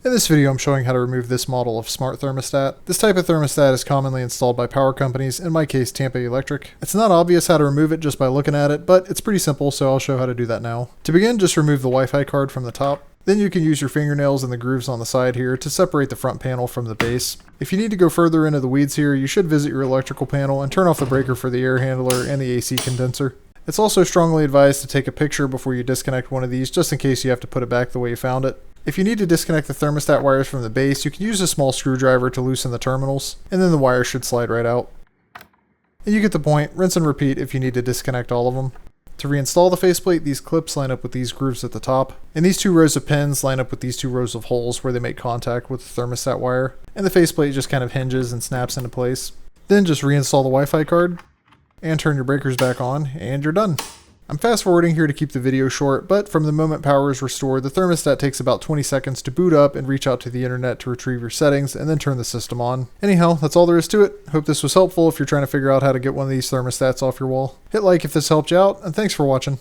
In this video I'm showing how to remove this model of smart thermostat. This type of thermostat is commonly installed by power companies, in my case Tampa Electric. It's not obvious how to remove it just by looking at it, but it's pretty simple, so I'll show how to do that now. To begin, just remove the Wi-Fi card from the top. Then you can use your fingernails in the grooves on the side here to separate the front panel from the base. If you need to go further into the weeds here, you should visit your electrical panel and turn off the breaker for the air handler and the AC condenser. It's also strongly advised to take a picture before you disconnect one of these, just in case you have to put it back the way you found it. If you need to disconnect the thermostat wires from the base, you can use a small screwdriver to loosen the terminals, and then the wires should slide right out. And you get the point. Rinse and repeat if you need to disconnect all of them. To reinstall the faceplate, these clips line up with these grooves at the top, and these two rows of pins line up with these two rows of holes where they make contact with the thermostat wire, and the faceplate just kind of hinges and snaps into place. Then just reinstall the Wi-Fi card, and turn your breakers back on, and you're done. I'm fast forwarding here to keep the video short, but from the moment power is restored, the thermostat takes about 20 seconds to boot up and reach out to the internet to retrieve your settings and then turn the system on. Anyhow, that's all there is to it. Hope this was helpful if you're trying to figure out how to get one of these thermostats off your wall. Hit like if this helped you out, and thanks for watching.